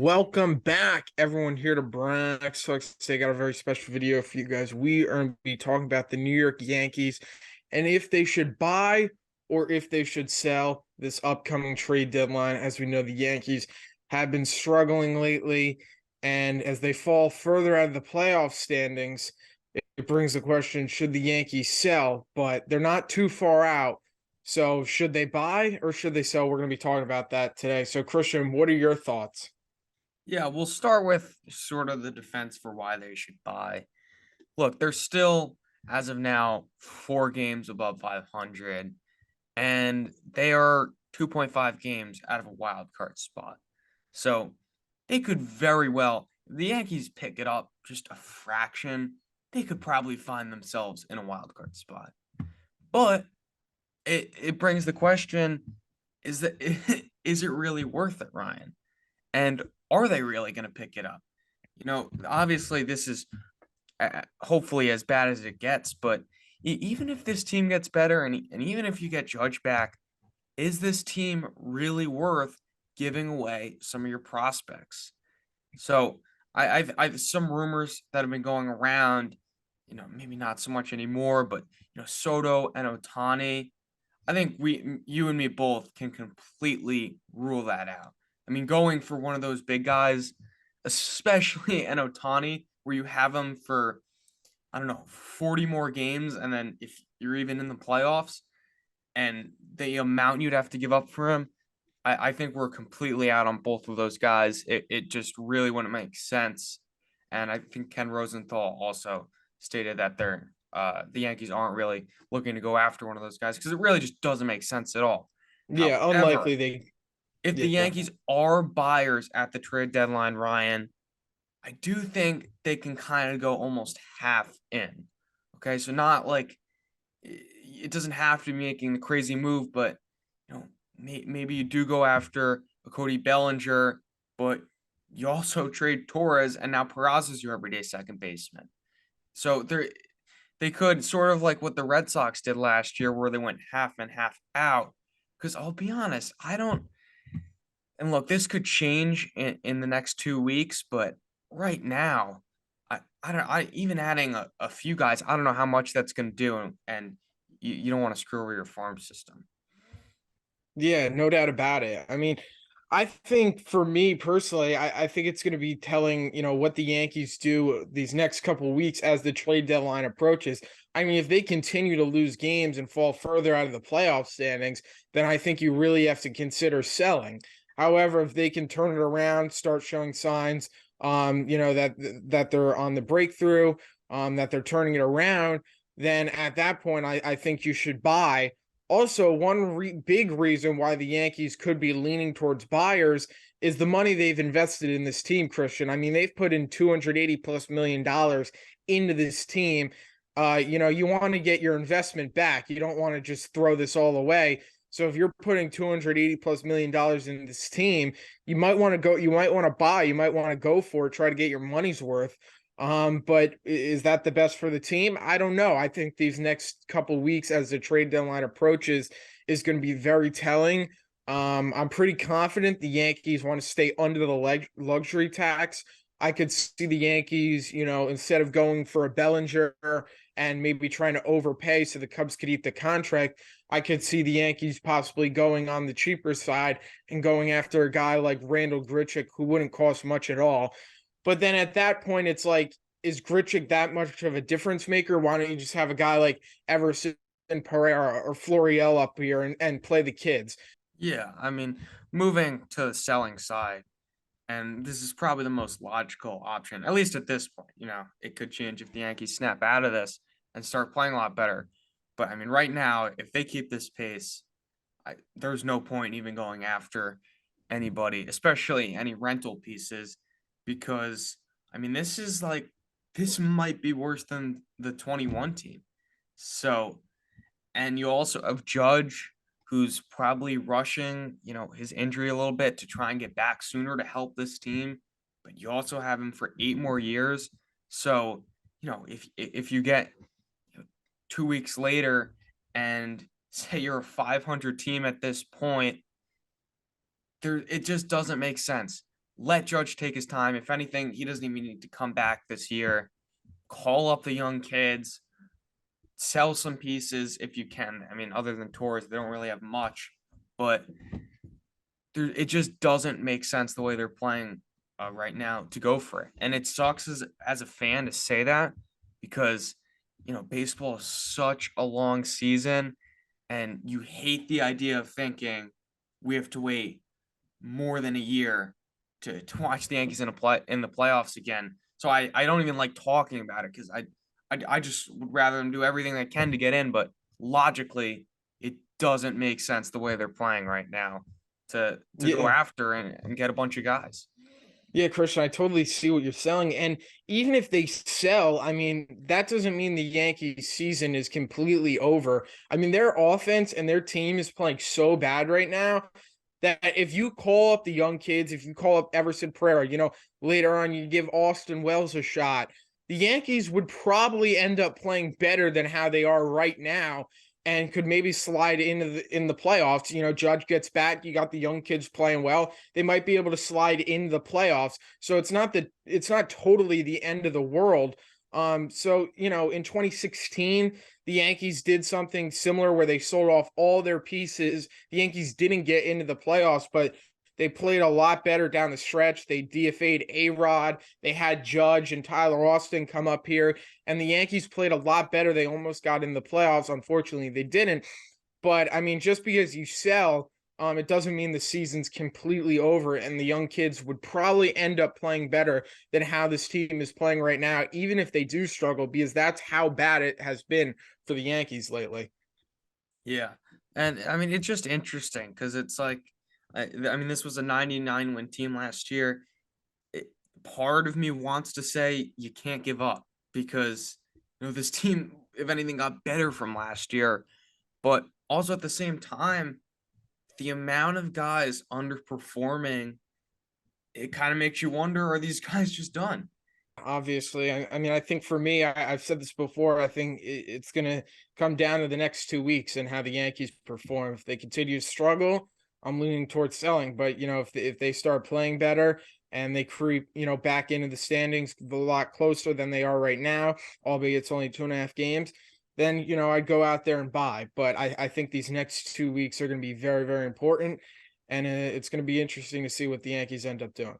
Welcome back, everyone, here to Brown So I got a very special video for you guys. We are going to be talking about the New York Yankees and if they should buy or if they should sell this upcoming trade deadline. As we know, the Yankees have been struggling lately, and as they fall further out of the playoff standings, it brings the question, should the Yankees sell? But they're not too far out. So should they buy or should they sell? We're going to be talking about that today. So, Christian, what are your thoughts? Yeah, we'll start with sort of the defense for why they should buy. Look, they're still, as of now, 4 games above 500, and they are 2.5 games out of a wild card spot. So they could very well, if the Yankees pick it up just a fraction, they could probably find themselves in a wild card spot. But it brings the question, is that is it really worth it, Ryan? And are they really going to pick it up? Obviously, this is hopefully as bad as it gets, but even if this team gets better and even if you get Judge back, is this team really worth giving away some of your prospects? So I've some rumors that have been going around, maybe not so much anymore, but Soto and Otani. I think you and me both can completely rule that out. I mean, going for one of those big guys, especially an Otani, where you have him for, I don't know, 40 more games, and then if you're even in the playoffs, and the amount you'd have to give up for him, I think we're completely out on both of those guys. It just really wouldn't make sense. And I think Ken Rosenthal also stated that the Yankees aren't really looking to go after one of those guys because it really just doesn't make sense at all. Yeah, However, unlikely they. if the Yeah, Yankees are buyers at the trade deadline, Ryan, I do think they can kind of go almost half in. Okay, so not like it doesn't have to be making the crazy move, but maybe you do go after a Cody Bellinger, but you also trade Torres, and now Peraza is your everyday second baseman. So they could sort of like what the Red Sox did last year, where they went half and half out. Because I'll be honest, I don't. And look, this could change in the next 2 weeks, but right now, I don't. I even adding a few guys, I don't know how much that's going to do, and you don't want to screw over your farm system. yeah, no doubt about it. I mean, I think for me personally, I think it's going to be telling, what the Yankees do these next couple of weeks as the trade deadline approaches. I mean, if they continue to lose games and fall further out of the playoff standings, then I think you really have to consider selling. However, if they can turn it around, start showing signs, that they're on the breakthrough, that they're turning it around, then at that point, I think you should buy. Also, one big reason why the Yankees could be leaning towards buyers is the money they've invested in this team, Christian. I mean, they've put in 280 plus $1 million into this team. You want to get your investment back. You don't want to just throw this all away. So if you're putting 280 plus $1 million in this team, you might want to buy, you might want to go for it, try to get your money's worth. But is that the best for the team? I don't know. I think these next couple weeks as the trade deadline approaches is going to be very telling. I'm pretty confident the Yankees want to stay under the luxury tax. I could see the Yankees, instead of going for a Bellinger and maybe trying to overpay so the Cubs could eat the contract, I could see the Yankees possibly going on the cheaper side and going after a guy like Randall Grichuk, who wouldn't cost much at all. But then at that point, it's like, is Grichuk that much of a difference maker? Why don't you just have a guy like Everson Pereira or Florial up here and play the kids? Yeah, I mean, moving to the selling side, and this is probably the most logical option, at least at this point. It could change if the Yankees snap out of this and start playing a lot better. But I mean, right now, if they keep this pace, there's no point even going after anybody, especially any rental pieces, because I mean, this might be worse than the 21 team. So, and you also have Judge, who's probably rushing, his injury a little bit to try and get back sooner to help this team. But you also have him for 8 more years. So, if you get 2 weeks later and say you're a 500 team at this point, it just doesn't make sense. let Judge take his time. If anything, he doesn't even need to come back this year. Call up the young kids, sell some pieces if you can. I mean, other than Torres, they don't really have much, but it just doesn't make sense the way they're playing right now to go for it. And it sucks as a fan to say that because, baseball is such a long season and you hate the idea of thinking we have to wait more than a year to watch the Yankees in the playoffs again. So I don't even like talking about it because I just would rather them do everything they can to get in, but logically it doesn't make sense the way they're playing right now to go Yeah. after and get a bunch of guys. Yeah, Christian, I totally see what you're selling. And even if they sell, I mean, that doesn't mean the Yankees season is completely over. I mean, their offense and their team is playing so bad right now that if you call up the young kids, if you call up Everson Pereira, later on you give Austin Wells a shot, the Yankees would probably end up playing better than how they are right now and could maybe slide in the playoffs. Judge gets back, you got the young kids playing well. They might be able to slide in the playoffs. So it's not totally the end of the world. So in 2016, the Yankees did something similar where they sold off all their pieces. The Yankees didn't get into the playoffs, but they played a lot better down the stretch. They DFA'd A-Rod. They had Judge and Tyler Austin come up here, and the Yankees played a lot better. They almost got in the playoffs. Unfortunately, they didn't. But I mean, just because you sell, it doesn't mean the season's completely over, and the young kids would probably end up playing better than how this team is playing right now, even if they do struggle, because that's how bad it has been for the Yankees lately. Yeah. And I mean, it's just interesting because it's like, I mean, this was a 99 win team last year. It, Part of me wants to say you can't give up because, this team, if anything, got better from last year. But also at the same time, the amount of guys underperforming, it kind of makes you wonder, are these guys just done? Obviously, I mean, I think for me, I've said this before. I think it's going to come down to the next 2 weeks and how the Yankees perform. If they continue to struggle, I'm leaning towards selling. But if they start playing better and they creep back into the standings a lot closer than they are right now, albeit it's only 2.5 games, then I'd go out there and buy. But I think these next 2 weeks are going to be very, very important, and it's going to be interesting to see what the Yankees end up doing.